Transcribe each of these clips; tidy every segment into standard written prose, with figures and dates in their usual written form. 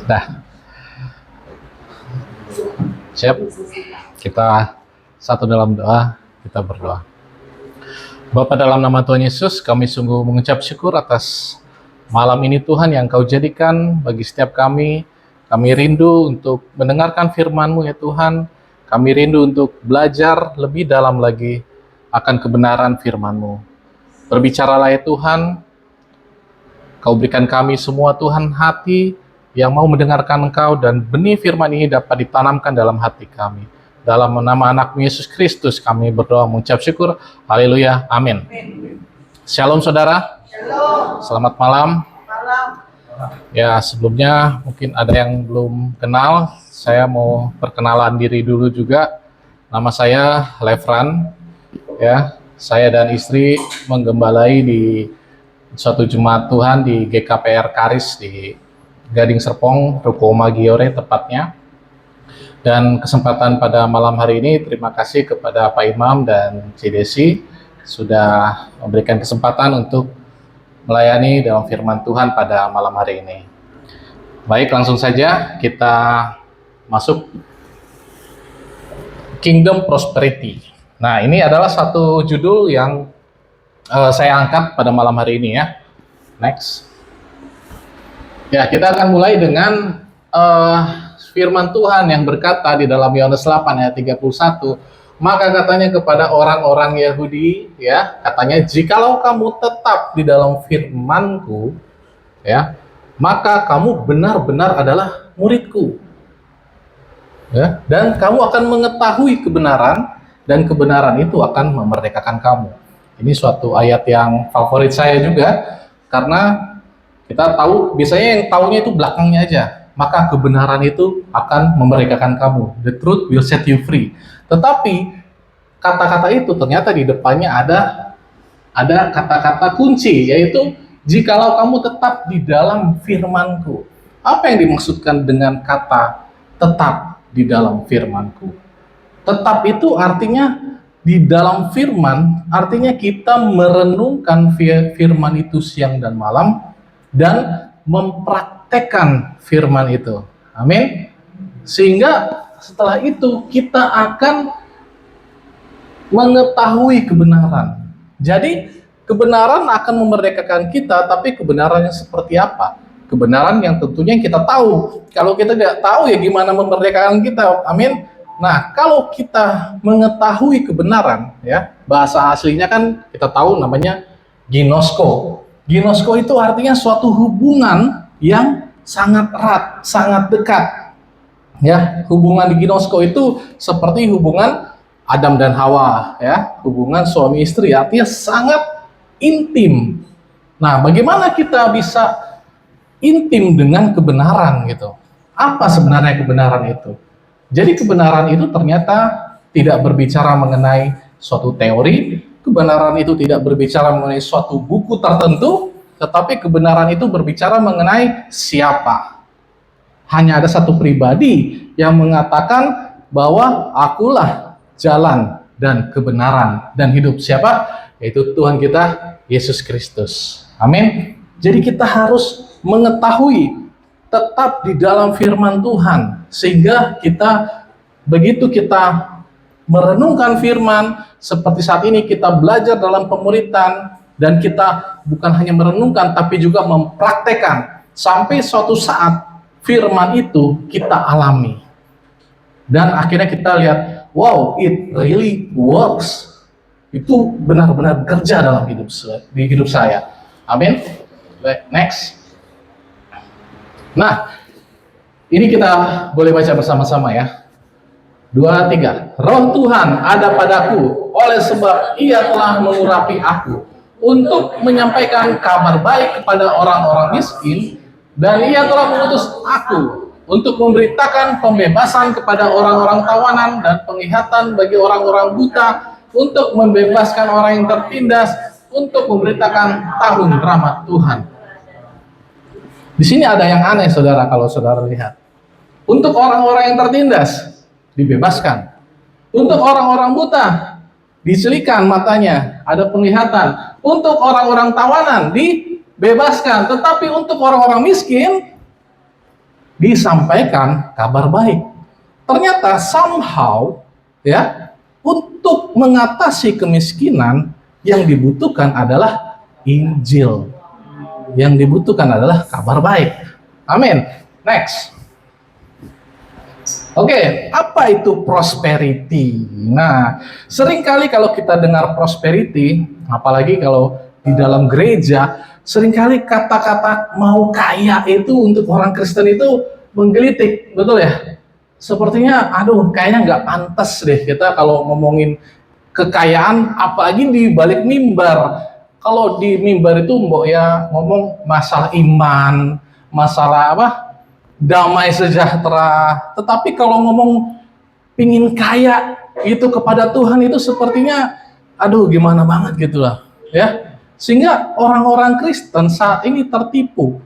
Dah, siap. Kita satu dalam doa, kita berdoa. Bapa, dalam nama Tuhan Yesus, kami sungguh mengucap syukur atas malam ini Tuhan yang Kau jadikan bagi setiap kami. Kami rindu untuk mendengarkan firman-Mu ya Tuhan. Kami rindu untuk belajar lebih dalam lagi akan kebenaran firman-Mu. Berbicaralah ya Tuhan, Kau berikan kami semua Tuhan hati yang mau mendengarkan Engkau, dan benih firman ini dapat ditanamkan dalam hati kami. Dalam nama anak-Mu Yesus Kristus kami berdoa mengucap syukur. Haleluya. Amin. Shalom saudara. Shalom. Selamat malam. Malam. Ya, sebelumnya mungkin ada yang belum kenal. Saya mau perkenalan diri dulu juga. Nama saya Levran. Ya, saya dan istri menggembalai di suatu jemaat Tuhan di GKPR Karis di Gading Serpong, Ruko Magiore tepatnya. Dan kesempatan pada malam hari ini, terima kasih kepada Pak Imam dan CDC sudah memberikan kesempatan untuk melayani dalam firman Tuhan pada malam hari ini. Baik, langsung saja kita masuk Kingdom Prosperity. Nah, ini adalah satu judul yang saya angkat pada malam hari ini ya. Next. Ya, kita akan mulai dengan firman Tuhan yang berkata di dalam Yohanes 8 ayat 31. Maka katanya kepada orang-orang Yahudi, ya, katanya, jikalau kamu tetap di dalam firman-Ku, ya, maka kamu benar-benar adalah murid-Ku. Ya, dan kamu akan mengetahui kebenaran, dan kebenaran itu akan memerdekakan kamu. Ini suatu ayat yang favorit saya juga, karena kita tahu, biasanya yang tahunya itu belakangnya aja. Maka kebenaran itu akan memerdekakan kamu. The truth will set you free. Tetapi kata-kata itu ternyata di depannya ada kata-kata kunci, yaitu jikalau kamu tetap di dalam firman-Ku. Apa yang dimaksudkan dengan kata tetap di dalam firman-Ku? Tetap itu artinya di dalam firman, artinya kita merenungkan firman itu siang dan malam dan mempraktekkan firman itu. Amin. Sehingga setelah itu kita akan mengetahui kebenaran. Jadi kebenaran akan memerdekakan kita, tapi kebenarannya seperti apa? Kebenaran yang tentunya kita tahu. Kalau kita tidak tahu, ya gimana memerdekakan kita? Amin. Nah, kalau kita mengetahui kebenaran, ya, bahasa aslinya kan kita tahu namanya ginosko. Ginosko itu artinya suatu hubungan yang sangat erat, sangat dekat. Ya, hubungan di ginosko itu seperti hubungan Adam dan Hawa, ya, hubungan suami istri, artinya sangat intim. Nah, bagaimana kita bisa intim dengan kebenaran gitu? Apa sebenarnya kebenaran itu? Jadi kebenaran itu ternyata tidak berbicara mengenai suatu teori. Kebenaran itu tidak berbicara mengenai suatu buku tertentu, tetapi kebenaran itu berbicara mengenai siapa. Hanya ada satu pribadi yang mengatakan bahwa akulah jalan dan kebenaran dan hidup. Siapa? Yaitu Tuhan kita, Yesus Kristus. Amin. Jadi kita harus mengetahui, tetap di dalam firman Tuhan, sehingga kita, begitu kita merenungkan firman, seperti saat ini kita belajar dalam pemuritan, dan kita bukan hanya merenungkan, tapi juga mempraktekkan, sampai suatu saat firman itu kita alami. Dan akhirnya kita lihat, wow, it really works. Itu benar-benar bekerja dalam hidup saya. Amin. Next. Nah, ini kita boleh baca bersama-sama ya. 2, 3. Roh Tuhan ada padaku, oleh sebab Ia telah mengurapi aku untuk menyampaikan kabar baik kepada orang-orang miskin, dan Ia telah mengutus aku untuk memberitakan pembebasan kepada orang-orang tawanan dan penglihatan bagi orang-orang buta, untuk membebaskan orang yang tertindas, untuk memberitakan tahun rahmat Tuhan. Di sini ada yang aneh, saudara, kalau saudara lihat. Untuk orang-orang yang tertindas dibebaskan. Untuk orang-orang buta diselikan matanya, ada penglihatan. Untuk orang-orang tawanan dibebaskan. Tetapi untuk orang-orang miskin disampaikan kabar baik. Ternyata somehow ya, untuk mengatasi kemiskinan yang dibutuhkan adalah Injil. Yang dibutuhkan adalah kabar baik. Amin. Next. Oke, apa itu prosperity? Nah, seringkali kalau kita dengar prosperity, apalagi kalau di dalam gereja, seringkali kata-kata mau kaya itu untuk orang Kristen itu menggelitik, betul ya? Sepertinya, aduh, kayaknya nggak pantas deh kita kalau ngomongin kekayaan, apalagi di balik mimbar. Kalau di mimbar itu mbok ya ngomong masalah iman, masalah apa? Damai sejahtera. Tetapi kalau ngomong pingin kaya itu kepada Tuhan itu sepertinya aduh gimana banget gitu lah, ya. Sehingga orang-orang Kristen saat ini tertipu.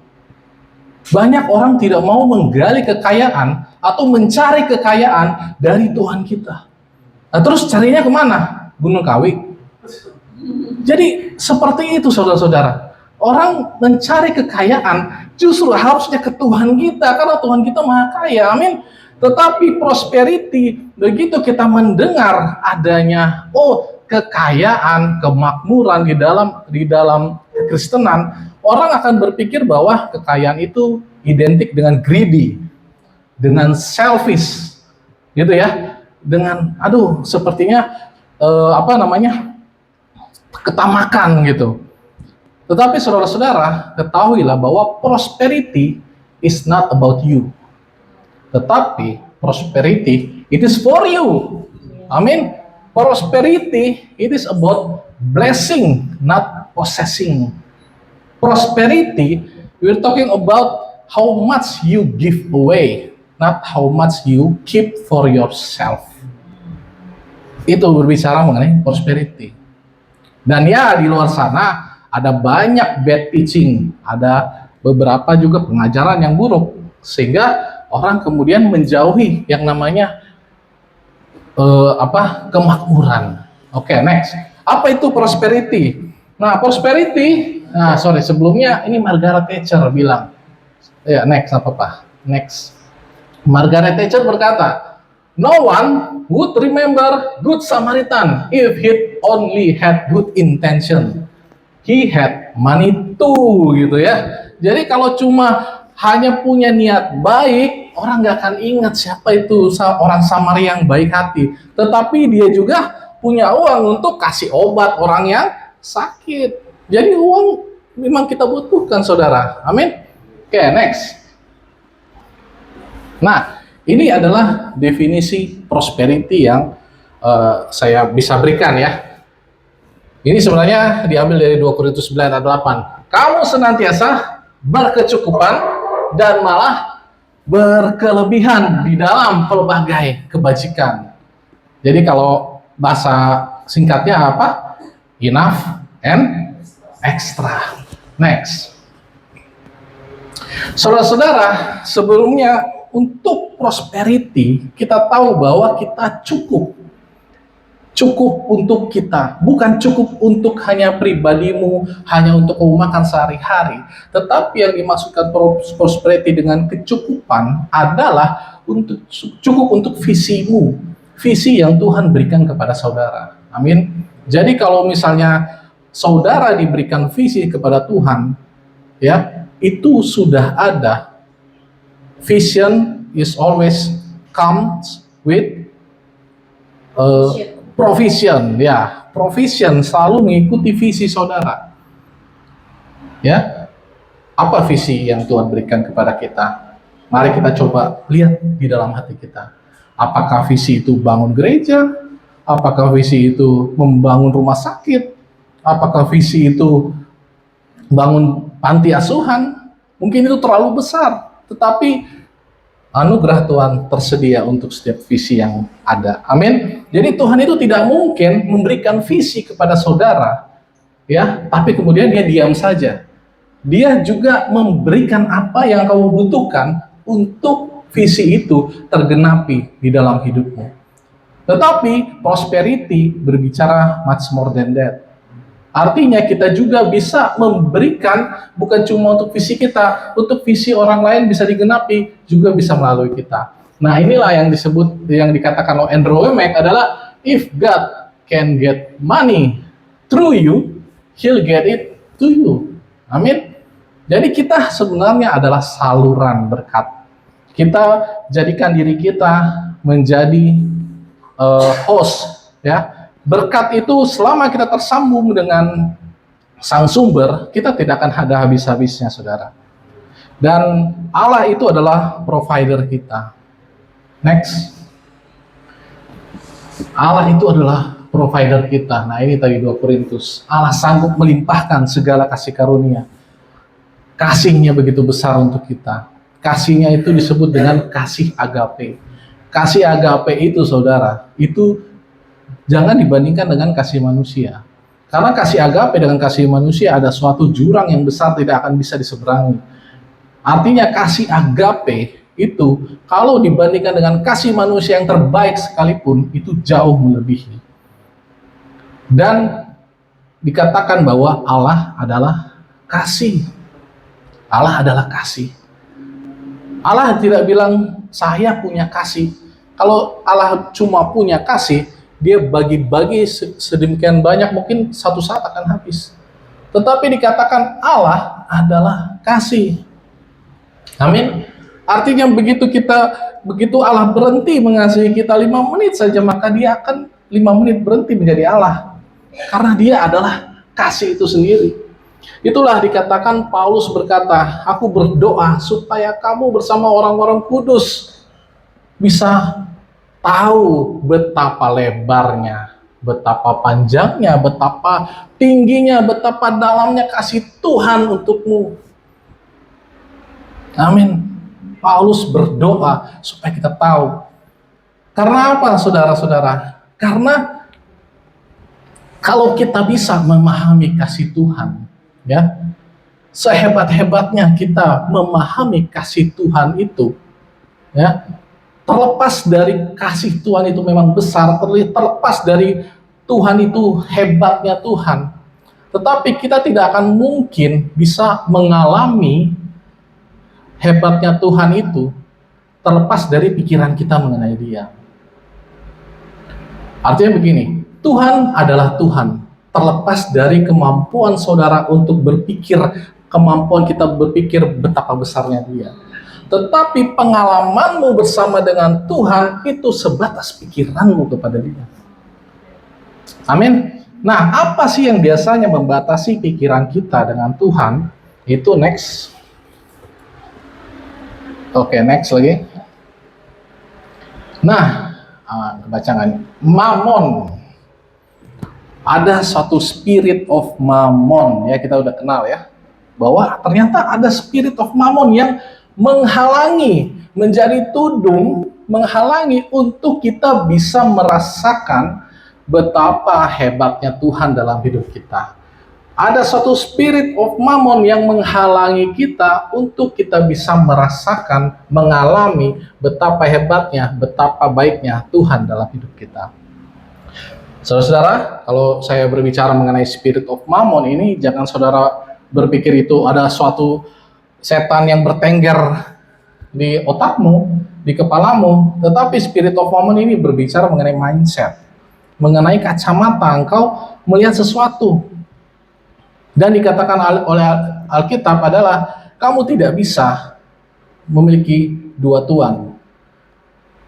Banyak orang tidak mau menggali kekayaan atau mencari kekayaan dari Tuhan kita. Nah, terus carinya kemana? Gunung Kawi. Jadi seperti itu saudara-saudara. Orang mencari kekayaan justru harusnya ke Tuhan kita, karena Tuhan kita maha kaya, amin. Tetapi prosperity, begitu kita mendengar adanya kekayaan, kemakmuran di dalam kekristenan, orang akan berpikir bahwa kekayaan itu identik dengan greedy, dengan selfish, gitu ya, dengan sepertinya ketamakan gitu. Tetapi saudara-saudara, ketahuilah bahwa prosperity is not about you. Tetapi prosperity, it is for you. Amin. Prosperity, it is about blessing, not possessing. Prosperity, we're talking about how much you give away, not how much you keep for yourself. Itu berbicara mengenai prosperity. Dan ya, di luar sana ada banyak bad teaching, ada beberapa juga pengajaran yang buruk, sehingga orang kemudian menjauhi yang namanya kemakmuran. Oke, next. Apa itu prosperity? Nah, prosperity, sebelumnya ini Margaret Thatcher bilang. Ya, next apa Pak? Next. Margaret Thatcher berkata, "No one would remember Good Samaritan if he only had good intention. He had money too," gitu ya. Jadi kalau cuma hanya punya niat baik, orang nggak akan ingat siapa itu orang Samaria yang baik hati. Tetapi dia juga punya uang untuk kasih obat orang yang sakit. Jadi uang memang kita butuhkan, saudara. Amin. Oke, next. Nah, ini adalah definisi prosperity yang saya bisa berikan ya. Ini sebenarnya diambil dari 2 Korintus 9 ayat 8. Kamu senantiasa berkecukupan dan malah berkelebihan di dalam pelbagai kebajikan. Jadi kalau bahasa singkatnya apa? Enough and extra. Next. Saudara-saudara, sebelumnya untuk prosperity kita tahu bahwa kita cukup untuk kita, bukan cukup untuk hanya pribadimu, hanya untuk kamu makan sehari-hari. Tetapi yang dimaksudkan prosperity dengan kecukupan adalah cukup untuk visimu, visi yang Tuhan berikan kepada saudara. Amin. Jadi kalau misalnya saudara diberikan visi kepada Tuhan, ya, itu sudah ada. Vision is always comes with provision, ya. Provision selalu mengikuti visi saudara. Ya. Apa visi yang Tuhan berikan kepada kita? Mari kita coba lihat di dalam hati kita. Apakah visi itu bangun gereja? Apakah visi itu membangun rumah sakit? Apakah visi itu bangun panti asuhan? Mungkin itu terlalu besar, tetapi anugerah Tuhan tersedia untuk setiap visi yang ada. Amin. Jadi Tuhan itu tidak mungkin memberikan visi kepada saudara, ya, tapi kemudian dia diam saja. Dia juga memberikan apa yang kamu butuhkan untuk visi itu tergenapi di dalam hidupmu. Tetapi prosperity berbicara much more than that. Artinya kita juga bisa memberikan bukan cuma untuk visi kita, untuk visi orang lain bisa digenapi, juga bisa melalui kita. Nah, inilah yang disebut, yang dikatakan oleh Andrew Wommack adalah, if God can get money through you, He'll get it to you. Amin. Jadi kita sebenarnya adalah saluran berkat. Kita jadikan diri kita menjadi host, ya. Berkat itu selama kita tersambung dengan sang sumber, kita tidak akan ada habis-habisnya, saudara. Dan Allah itu adalah provider kita. Next. Allah itu adalah provider kita. Nah, ini tadi 2 Korintus. Allah sanggup melimpahkan segala kasih karunia. Kasihnya begitu besar untuk kita. Kasihnya itu disebut dengan kasih agape. Kasih agape itu, saudara, itu jangan dibandingkan dengan kasih manusia. Karena kasih agape dengan kasih manusia ada suatu jurang yang besar tidak akan bisa diseberangi. Artinya kasih agape itu kalau dibandingkan dengan kasih manusia yang terbaik sekalipun, itu jauh melebihi. Dan dikatakan bahwa Allah adalah kasih. Allah adalah kasih. Allah tidak bilang saya punya kasih. Kalau Allah cuma punya kasih, dia bagi-bagi sedemikian banyak, mungkin satu saat akan habis. Tetapi dikatakan Allah adalah kasih. Amin. Artinya begitu Allah berhenti mengasihi kita 5 menit saja, maka dia akan 5 menit berhenti menjadi Allah. Karena dia adalah kasih itu sendiri. Itulah dikatakan Paulus berkata, aku berdoa supaya kamu bersama orang-orang kudus bisa tahu betapa lebarnya, betapa panjangnya, betapa tingginya, betapa dalamnya kasih Tuhan untukmu. Amin. Paulus berdoa supaya kita tahu. Karena apa, saudara-saudara? Karena kalau kita bisa memahami kasih Tuhan, ya, sehebat-hebatnya kita memahami kasih Tuhan itu, ya, terlepas dari kasih Tuhan itu memang besar, terlepas dari Tuhan itu hebatnya Tuhan, tetapi kita tidak akan mungkin bisa mengalami hebatnya Tuhan itu terlepas dari pikiran kita mengenai Dia. Artinya begini, Tuhan adalah Tuhan, terlepas dari kemampuan saudara untuk berpikir, kemampuan kita berpikir betapa besarnya Dia. Tetapi pengalamanmu bersama dengan Tuhan itu sebatas pikiranmu kepada Dia. Amin. Nah, apa sih yang biasanya membatasi pikiran kita dengan Tuhan? Itu next. Oke, next lagi. Nah, baca nggak nih? Mammon. Ada suatu spirit of mammon, ya, kita udah kenal ya, bahwa ternyata ada spirit of mammon yang menghalangi, menjadi tudung, menghalangi untuk kita bisa merasakan betapa hebatnya Tuhan dalam hidup kita. Ada suatu spirit of mammon yang menghalangi kita untuk kita bisa merasakan, mengalami betapa hebatnya, betapa baiknya Tuhan dalam hidup kita. Saudara-saudara, kalau saya berbicara mengenai spirit of mammon ini, jangan saudara berpikir itu ada suatu setan yang bertengger di otakmu, di kepalamu, tetapi spirit of mammon ini berbicara mengenai mindset, mengenai kacamata engkau melihat sesuatu. Dan dikatakan oleh Alkitab adalah kamu tidak bisa memiliki dua tuan.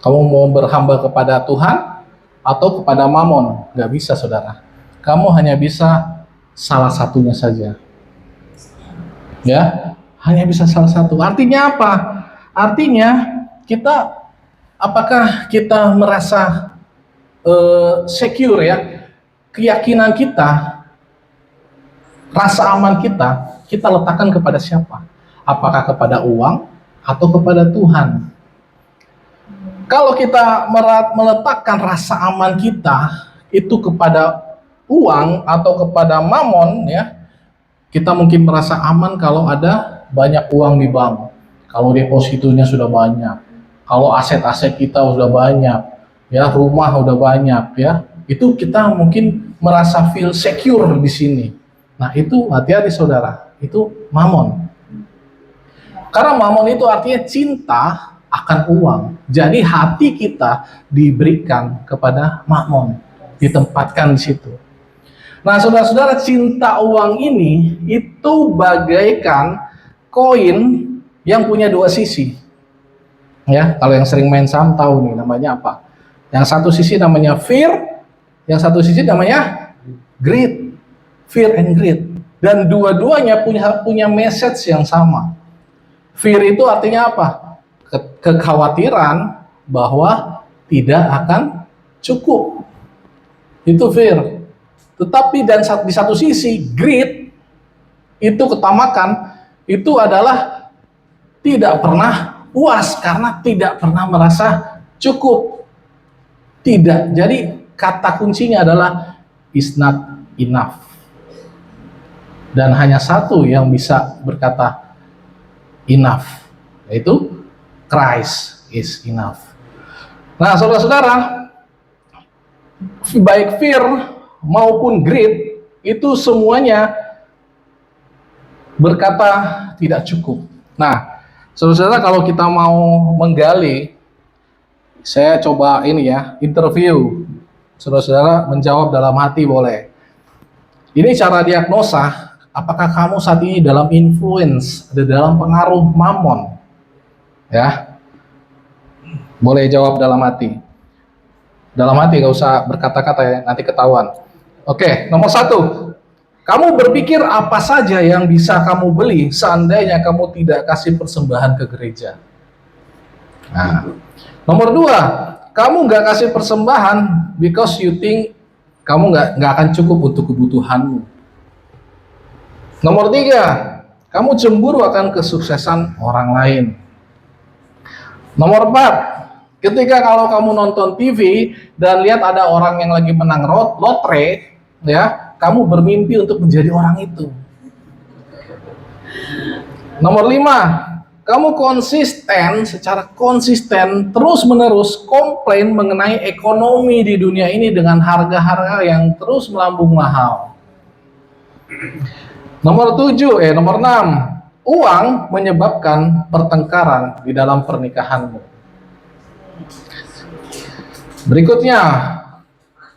Kamu mau berhamba kepada Tuhan atau kepada Mammon? Gak bisa, saudara. Kamu hanya bisa salah satunya saja. Ya, hanya bisa salah satu. Artinya apa? Artinya apakah kita merasa secure, ya? Keyakinan kita, rasa aman kita letakkan kepada siapa? Apakah kepada uang atau kepada Tuhan? Kalau kita meletakkan rasa aman kita itu kepada uang atau kepada Mammon, ya, kita mungkin merasa aman kalau ada banyak uang di bank, kalau depositonya sudah banyak, kalau aset-aset kita sudah banyak, ya, rumah sudah banyak, ya, itu kita mungkin merasa feel secure di sini. Nah, itu hati-hati saudara, itu mamon. Karena mamon itu artinya cinta akan uang. Jadi hati kita diberikan kepada mamon, ditempatkan di situ. Nah, saudara-saudara, cinta uang ini itu bagaikan koin yang punya dua sisi. Ya, kalau yang sering main saham tahu nih namanya apa. Yang satu sisi namanya fear, yang satu sisi namanya greed. Fear and greed. Dan dua-duanya punya message yang sama. Fear itu artinya apa? Kekhawatiran bahwa tidak akan cukup. Itu fear. Tetapi di satu sisi greed itu ketamakan, itu adalah tidak pernah puas karena tidak pernah merasa cukup. Tidak. Jadi kata kuncinya adalah is not enough. Dan hanya satu yang bisa berkata enough, yaitu Christ is enough. Nah, saudara-saudara, baik fear maupun greed itu semuanya berkata tidak cukup. Nah, saudara-saudara, kalau kita mau menggali, saya coba ini ya, interview. Saudara-saudara menjawab dalam hati boleh. Ini cara diagnosa. Apakah kamu saat ini dalam influence, ada dalam pengaruh mamon? Ya, boleh jawab dalam hati. Dalam hati, gak usah berkata-kata ya, nanti ketahuan. Oke, nomor 1. Kamu berpikir apa saja yang bisa kamu beli seandainya kamu tidak kasih persembahan ke gereja. Nah, nomor 2. Kamu gak kasih persembahan because you think kamu gak akan cukup untuk kebutuhanmu. Nomor 3, kamu cemburu akan kesuksesan orang lain. Nomor 4, ketika kalau kamu nonton TV dan lihat ada orang yang lagi menang lotre, ya, kamu bermimpi untuk menjadi orang itu. Nomor 5, kamu secara konsisten terus-menerus komplain mengenai ekonomi di dunia ini dengan harga-harga yang terus melambung mahal. Nomor 6, uang menyebabkan pertengkaran di dalam pernikahanmu. Berikutnya,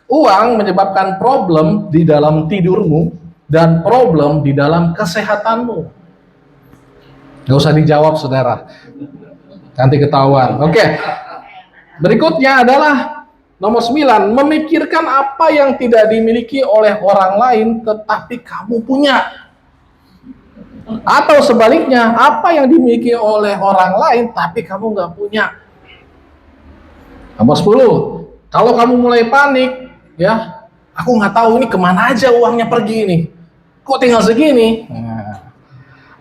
uang menyebabkan problem di dalam tidurmu dan problem di dalam kesehatanmu. Gak usah dijawab, saudara. Nanti ketahuan. Oke. Berikutnya adalah nomor 9, memikirkan apa yang tidak dimiliki oleh orang lain tetapi kamu punya. Atau sebaliknya, apa yang dimiliki oleh orang lain tapi kamu nggak punya. Nomor 10, kalau kamu mulai panik, ya, aku nggak tahu ini kemana aja uangnya pergi nih, kok tinggal segini.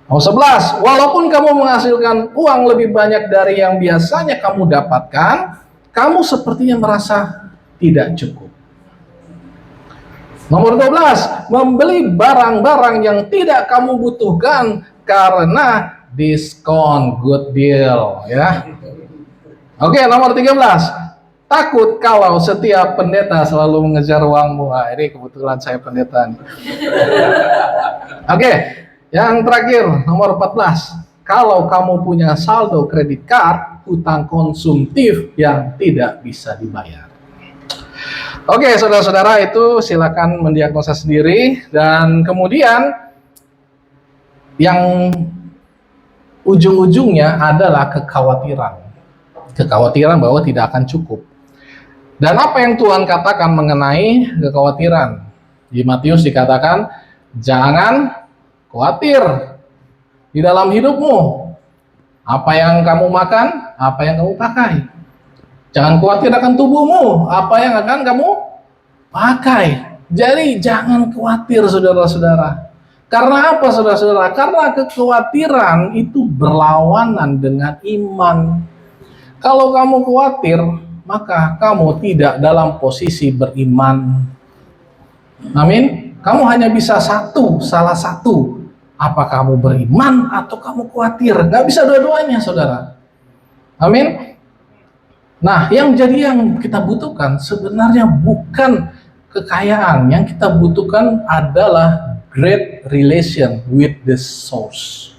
Nomor 11, walaupun kamu menghasilkan uang lebih banyak dari yang biasanya kamu dapatkan, kamu sepertinya merasa tidak cukup. Nomor 12, membeli barang-barang yang tidak kamu butuhkan karena diskon, good deal, ya. Oke, nomor 13, takut kalau setiap pendeta selalu mengejar uangmu. Nah, ini kebetulan saya pendeta. Oke, yang terakhir, nomor 14, kalau kamu punya saldo kredit card, hutang konsumtif yang tidak bisa dibayar. Oke, saudara-saudara, itu silakan mendiagnosa sendiri. Dan kemudian yang ujung-ujungnya adalah kekhawatiran bahwa tidak akan cukup. Dan apa yang Tuhan katakan mengenai kekhawatiran? Di Matius dikatakan, jangan khawatir di dalam hidupmu. Apa yang kamu makan, apa yang kamu pakai. Jangan khawatir akan tubuhmu, apa yang akan kamu pakai. Jadi jangan khawatir, saudara-saudara. Karena apa, saudara-saudara? Karena kekhawatiran itu berlawanan dengan iman. Kalau kamu khawatir, maka kamu tidak dalam posisi beriman. Amin. Kamu hanya bisa salah satu. Apa kamu beriman atau kamu khawatir? Gak bisa dua-duanya, saudara. Amin. Nah, yang kita butuhkan sebenarnya bukan kekayaan. Yang kita butuhkan adalah great relation with the source.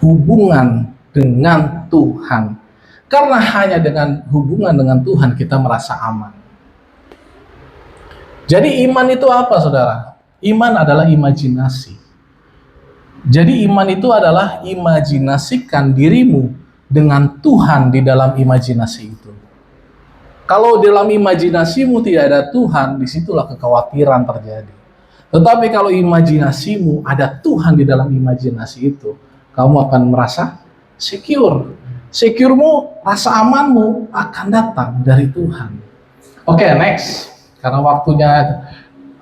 Hubungan dengan Tuhan. Karena hanya dengan hubungan dengan Tuhan kita merasa aman. Jadi iman itu apa, saudara? Iman adalah imajinasi. Jadi iman itu adalah imajinasikan dirimu dengan Tuhan di dalam imajinasi itu. Kalau dalam imajinasimu tidak ada Tuhan, disitulah kekhawatiran terjadi. Tetapi kalau imajinasimu ada Tuhan di dalam imajinasi itu, kamu akan merasa secure. Securemu, rasa amanmu akan datang dari Tuhan. Oke, next. Karena waktunya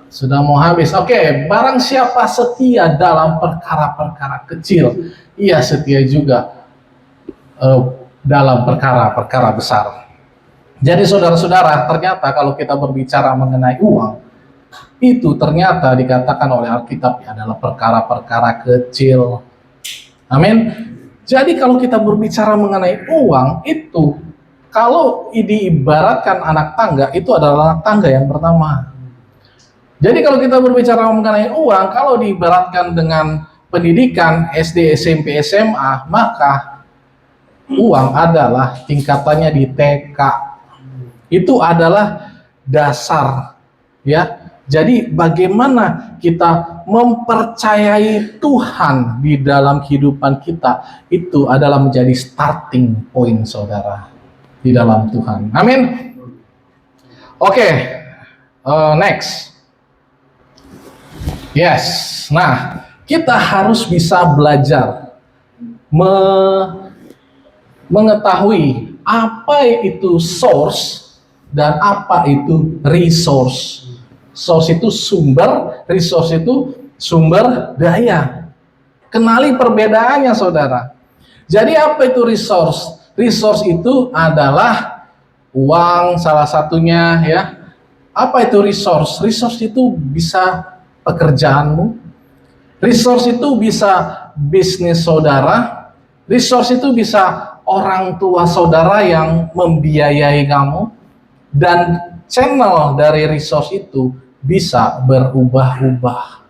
sudah mau habis. Oke, barang siapa setia dalam perkara-perkara kecil, ia setia juga dalam perkara-perkara besar. Jadi saudara-saudara, ternyata kalau kita berbicara mengenai uang, itu ternyata dikatakan oleh Alkitab adalah perkara-perkara kecil. Amin. Jadi kalau kita berbicara mengenai uang, itu kalau diibaratkan anak tangga, itu adalah anak tangga yang pertama. Jadi kalau kita berbicara mengenai uang, kalau diibaratkan dengan pendidikan SD, SMP, SMA, maka uang adalah tingkatannya di TK. Itu adalah dasar, ya. Jadi bagaimana kita mempercayai Tuhan di dalam kehidupan kita, itu adalah menjadi starting point, saudara, di dalam Tuhan. Amin. Oke, next. Yes, nah kita harus bisa belajar mengetahui apa itu source dan apa itu resource. Source itu sumber, resource itu sumber daya. Kenali perbedaannya, saudara. Jadi apa itu resource? Resource itu adalah uang salah satunya, ya. Apa itu resource? Resource itu bisa pekerjaanmu. Resource itu bisa bisnis saudara. Resource itu bisa orang tua saudara yang membiayai kamu. Dan channel dari resource itu bisa berubah-ubah.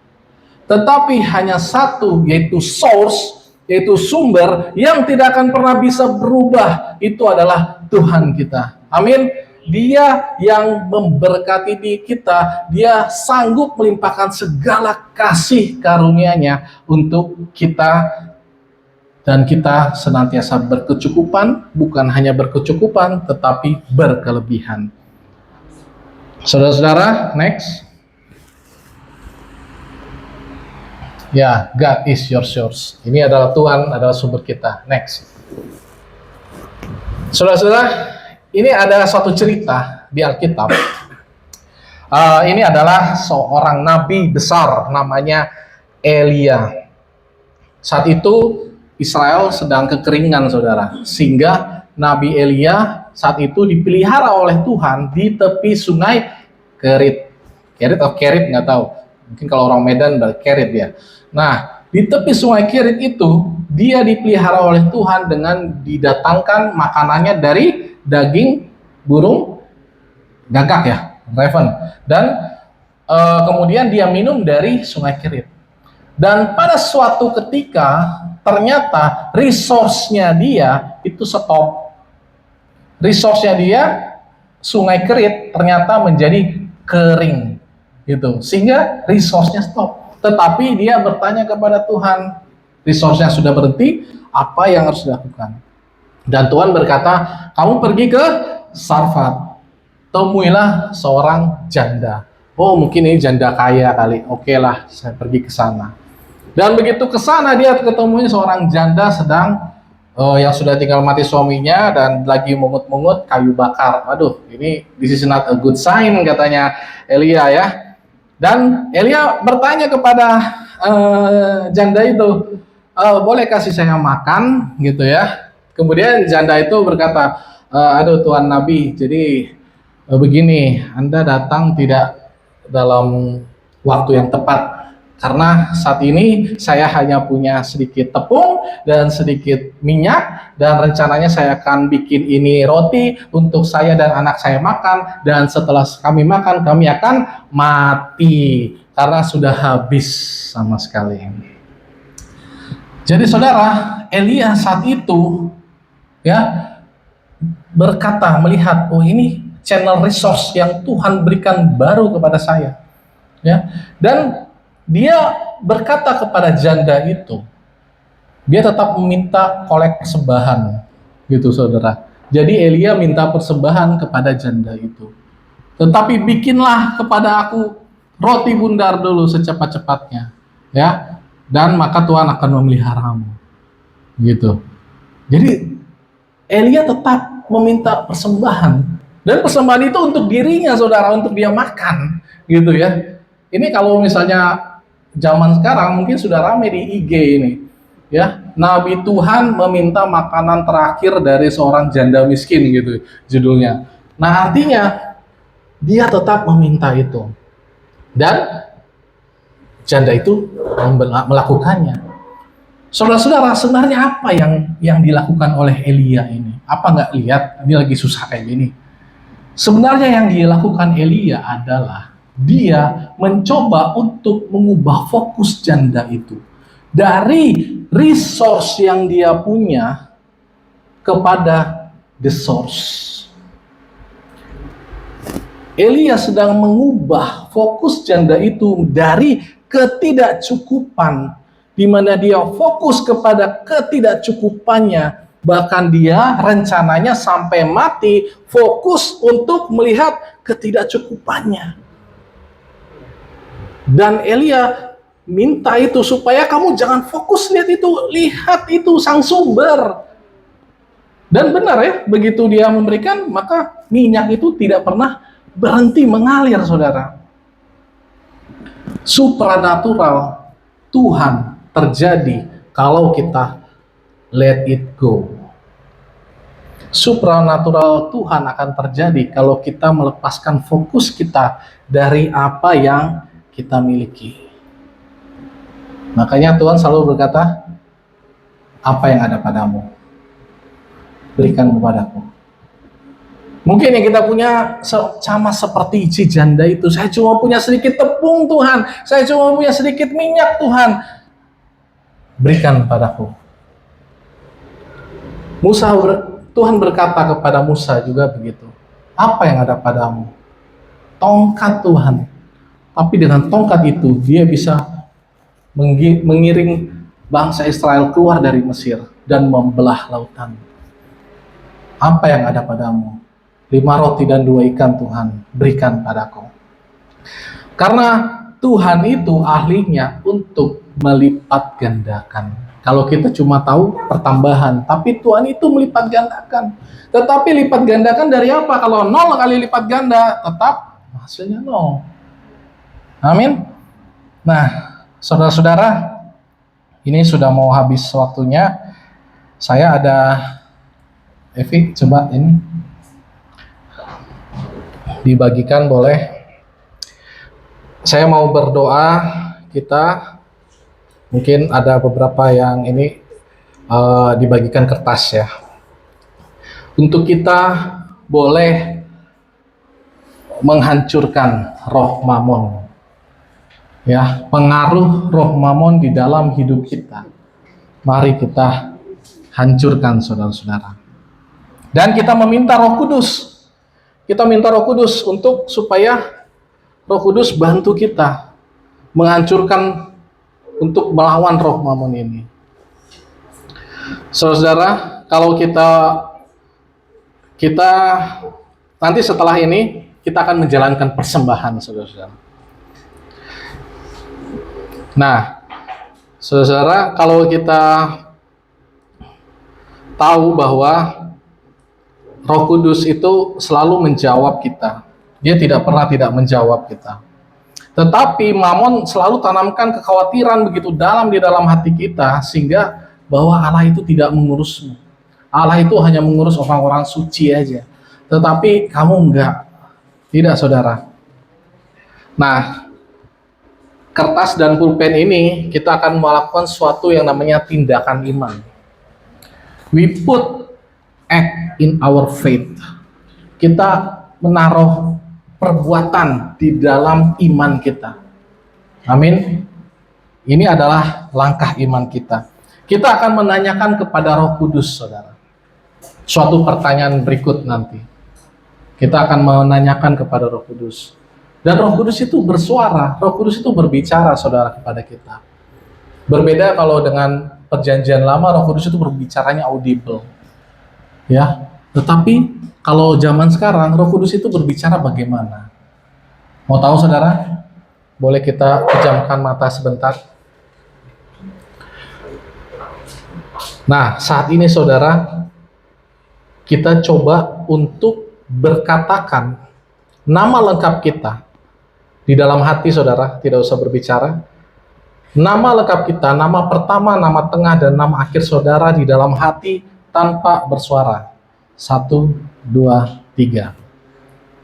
Tetapi hanya satu, yaitu source, yaitu sumber yang tidak akan pernah bisa berubah. Itu adalah Tuhan kita. Amin. Dia yang memberkati kita, dia sanggup melimpahkan segala kasih karunia-Nya untuk kita, dan kita senantiasa berkecukupan, bukan hanya berkecukupan, tetapi berkelebihan. Saudara-saudara, next. Ya, God is your source. Ini adalah Tuhan, adalah sumber kita. Next. Saudara-saudara, ini ada suatu cerita di Alkitab. Ini adalah seorang nabi besar, namanya Elia. Saat itu Israel sedang kekeringan, saudara. Sehingga Nabi Elia saat itu dipelihara oleh Tuhan di tepi sungai Kerit. Kerit atau Kerit, nggak tahu. Mungkin kalau orang Medan dari Kerit ya. Nah, di tepi sungai Kerit itu, dia dipelihara oleh Tuhan dengan didatangkan makanannya dari daging burung gagak, ya, raven. Dan kemudian dia minum dari sungai Kerit. Dan pada suatu ketika, ternyata resource-nya dia itu stop. Resource-nya dia, sungai Kerit, ternyata menjadi kering. Gitu. Sehingga resource-nya stop. Tetapi dia bertanya kepada Tuhan, resource-nya sudah berhenti, apa yang harus dilakukan? Dan Tuhan berkata, kamu pergi ke Sarfat, temuilah seorang janda. Oh, mungkin ini janda kaya kali. Oke lah, saya pergi ke sana. Dan begitu ke sana, dia ketemunya seorang janda sedang yang sudah tinggal mati suaminya dan lagi mungut-mungut kayu bakar. Aduh, ini this is not a good sign, katanya Elia, ya. Dan Elia bertanya kepada janda itu, boleh kasih saya makan, gitu ya. Kemudian janda itu berkata, aduh Tuan Nabi, jadi begini, Anda datang tidak dalam waktu yang tepat. Karena saat ini saya hanya punya sedikit tepung dan sedikit minyak, dan rencananya saya akan bikin ini roti untuk saya dan anak saya makan, dan setelah kami makan kami akan mati karena sudah habis sama sekali. Jadi saudara, Elia saat itu ya berkata, melihat, oh ini channel resource yang Tuhan berikan baru kepada saya, ya. Dan dia berkata kepada janda itu, dia tetap meminta kolek persembahan, gitu saudara. Jadi Elia minta persembahan kepada janda itu. Tetapi bikinlah kepada aku roti bundar dulu secepat-cepatnya, ya. Dan maka Tuhan akan memeliharamu, gitu. Jadi Elia tetap meminta persembahan, dan persembahan itu untuk dirinya, saudara, untuk dia makan, gitu ya. Ini kalau misalnya zaman sekarang mungkin sudah ramai di IG ini, ya. Nabi Tuhan meminta makanan terakhir dari seorang janda miskin, gitu judulnya. Nah, artinya dia tetap meminta itu, dan janda itu melakukannya. Saudara-saudara, sebenarnya apa yang dilakukan oleh Elia ini? Apa nggak lihat ini lagi susah kayak gini? Sebenarnya yang dilakukan Elia adalah dia mencoba untuk mengubah fokus janda itu dari resource yang dia punya kepada the source. Elia sedang mengubah fokus janda itu dari ketidakcukupan, di mana dia fokus kepada ketidakcukupannya, bahkan dia rencananya sampai mati fokus untuk melihat ketidakcukupannya. Dan Elia minta itu supaya kamu jangan fokus lihat itu sang sumber. Dan benar ya, begitu dia memberikan, maka minyak itu tidak pernah berhenti mengalir, saudara. Supranatural Tuhan terjadi kalau kita let it go. Supranatural Tuhan akan terjadi kalau kita melepaskan fokus kita dari apa yang kita miliki. Makanya Tuhan selalu berkata, apa yang ada padamu, berikan kepadaku. Mungkin yang kita punya sama seperti si janda itu, saya cuma punya sedikit tepung Tuhan, saya cuma punya sedikit minyak Tuhan, berikan padaku. Tuhan berkata kepada Musa juga begitu, apa yang ada padamu? Tongkat Tuhan. Tapi dengan tongkat itu, dia bisa mengiring bangsa Israel keluar dari Mesir dan membelah lautan. Apa yang ada padamu? 5 roti dan 2 ikan Tuhan, berikan padaku. Karena Tuhan itu ahlinya untuk melipat gandakan. Kalau kita cuma tahu pertambahan, tapi Tuhan itu melipat gandakan. Tetapi lipat gandakan dari apa? Kalau 0 kali lipat ganda, tetap hasilnya 0. Amin. Nah, saudara-saudara, ini sudah mau habis waktunya. Saya ada, Evi, coba ini dibagikan boleh. Saya mau berdoa, kita mungkin ada beberapa yang ini dibagikan kertas ya. Untuk kita boleh menghancurkan roh mamon. Ya, pengaruh roh mamon di dalam hidup kita. Mari kita hancurkan, saudara-saudara. Dan kita meminta Roh Kudus. Kita minta Roh Kudus untuk supaya Roh Kudus bantu kita menghancurkan, untuk melawan roh mamon ini. Saudara, kalau kita nanti setelah ini kita akan menjalankan persembahan, saudara-saudara. Nah, saudara, kalau kita tahu bahwa Roh Kudus itu selalu menjawab kita, dia tidak pernah tidak menjawab kita. Tetapi mamon selalu tanamkan kekhawatiran begitu dalam di dalam hati kita, sehingga bahwa Allah itu tidak mengurusmu. Allah itu hanya mengurus orang-orang suci aja. Tetapi kamu enggak. Tidak, saudara. Nah, kertas dan pulpen ini kita akan melakukan suatu yang namanya tindakan iman. We put act in our faith. Kita menaruh perbuatan di dalam iman kita. Amin. Ini adalah langkah iman kita. Kita akan menanyakan kepada Roh Kudus, saudara. Suatu pertanyaan berikut nanti. Kita akan menanyakan kepada Roh Kudus. Dan Roh Kudus itu bersuara, Roh Kudus itu berbicara, saudara, kepada kita. Berbeda kalau dengan perjanjian lama, Roh Kudus itu berbicaranya audible. Ya, tetapi kalau zaman sekarang, Roh Kudus itu berbicara bagaimana? Mau tahu, saudara? Boleh kita pejamkan mata sebentar? Nah, saat ini, saudara, kita coba untuk berkatakan nama lengkap kita di dalam hati, saudara, tidak usah berbicara. Nama lengkap kita, nama pertama, nama tengah, dan nama akhir saudara di dalam hati tanpa bersuara. 1, 2, 3.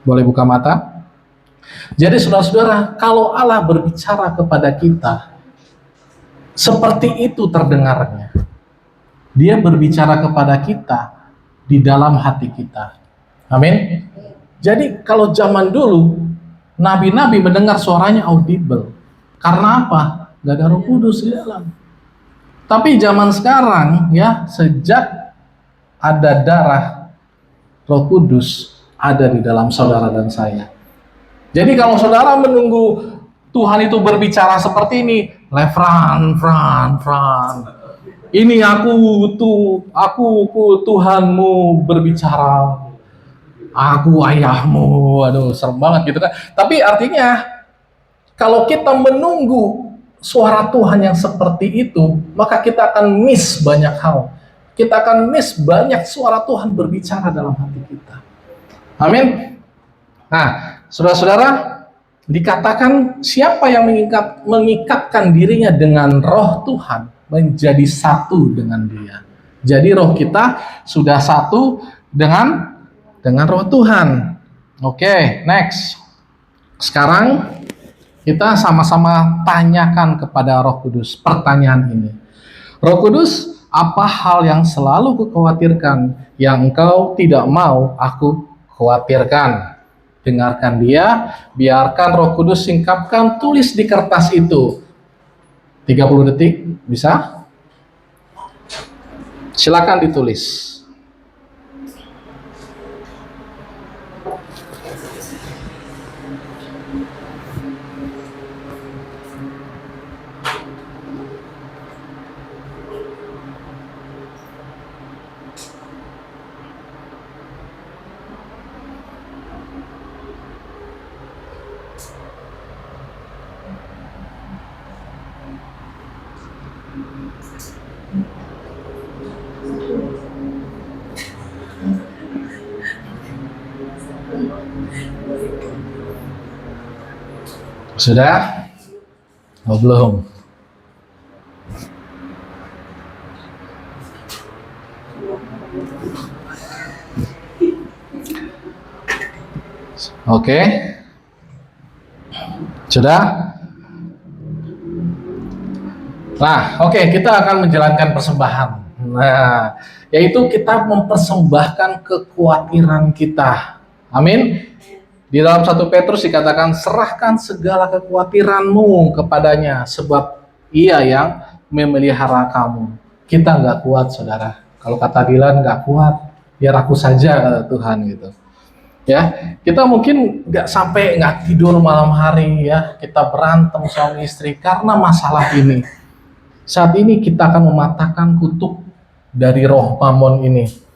Boleh buka mata? Jadi saudara-saudara, kalau Allah berbicara kepada kita, seperti itu terdengarnya. Dia berbicara kepada kita di dalam hati kita. Amin. Jadi kalau zaman dulu, nabi-nabi mendengar suaranya audible. Karena apa? Gak ada Roh Kudus di dalam. Tapi zaman sekarang, ya, sejak ada darah, Roh Kudus ada di dalam saudara dan saya. Jadi kalau saudara menunggu Tuhan itu berbicara seperti ini, Fran. Ini aku Tuhanmu berbicara. Aku ayahmu. Aduh, serem banget gitu kan. Tapi artinya kalau kita menunggu suara Tuhan yang seperti itu, maka kita akan miss banyak hal. Kita akan miss banyak suara Tuhan berbicara dalam hati kita. Amin. Nah, saudara-saudara, dikatakan siapa yang mengikatkan dirinya dengan roh Tuhan menjadi satu dengan Dia. Jadi roh kita sudah satu dengan roh Tuhan. Oke, next. Sekarang kita sama-sama tanyakan kepada Roh Kudus pertanyaan ini. Roh Kudus, apa hal yang selalu kukhawatirkan yang engkau tidak mau aku khawatirkan? Dengarkan Dia, biarkan Roh Kudus singkapkan, tulis di kertas itu. 30 detik, bisa? Silakan ditulis. Sudah? Oh, belum. Oke. Sudah? Nah, oke, kita akan menjalankan persembahan. Nah, yaitu kita mempersembahkan kekhawatiran kita. Amin. Di dalam 1 Petrus dikatakan, serahkan segala kekhawatiranmu kepadanya, sebab Ia yang memelihara kamu. Kita nggak kuat, saudara. Kalau kata Dilan, nggak kuat, biar aku saja, kata Tuhan gitu. Ya, kita mungkin nggak tidur malam hari, ya. Kita berantem suami istri karena masalah ini. Saat ini kita akan mematahkan kutuk dari roh mamon ini.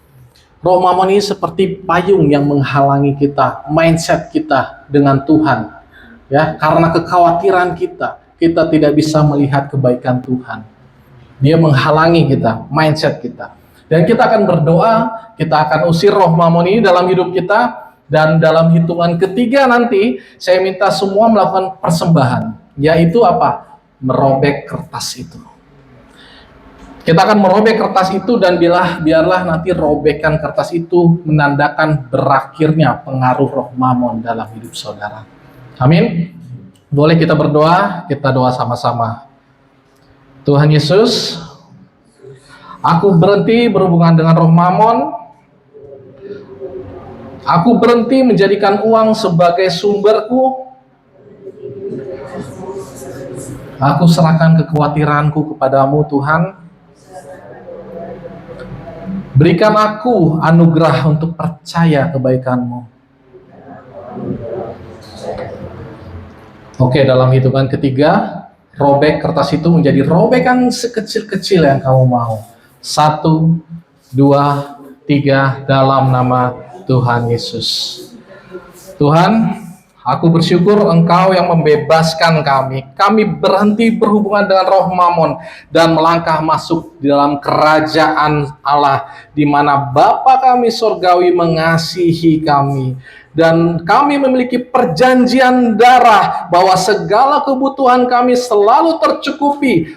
Roh mamon ini seperti payung yang menghalangi kita, mindset kita dengan Tuhan. Ya, karena kekhawatiran kita tidak bisa melihat kebaikan Tuhan. Dia menghalangi kita, mindset kita. Dan kita akan berdoa, kita akan usir roh mamon ini dalam hidup kita, dan dalam hitungan ketiga nanti saya minta semua melakukan persembahan, yaitu apa? Merobek kertas itu. Kita akan merobek kertas itu, dan biarlah nanti robekan kertas itu menandakan berakhirnya pengaruh roh mamon dalam hidup saudara. Amin. Boleh kita berdoa, kita doa sama-sama. Tuhan Yesus, aku berhenti berhubungan dengan roh Mamon. Aku berhenti menjadikan uang sebagai sumberku. Aku serahkan kekhawatiranku kepadamu Tuhan. Berikan aku anugerah untuk percaya kebaikan-Mu. Oke, dalam hitungan ketiga, robek kertas itu menjadi robekan sekecil-kecil yang kamu mau. 1, 2, 3, dalam nama Tuhan Yesus. Tuhan, aku bersyukur Engkau yang membebaskan kami. Kami berhenti berhubungan dengan roh Mamon dan melangkah masuk di dalam kerajaan Allah, di mana Bapa kami surgawi mengasihi kami. Dan kami memiliki perjanjian darah bahwa segala kebutuhan kami selalu tercukupi,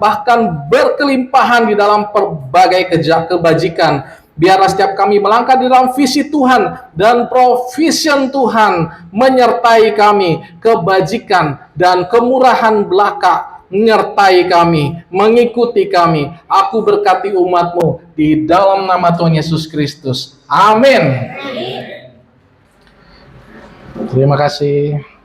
bahkan berkelimpahan di dalam berbagai kebajikan. Biarlah setiap kami melangkah di dalam visi Tuhan dan provision Tuhan menyertai kami, kebajikan dan kemurahan belaka menyertai kami, mengikuti kami. Aku berkati umat-Mu di dalam nama Tuhan Yesus Kristus. Amin. Terima kasih.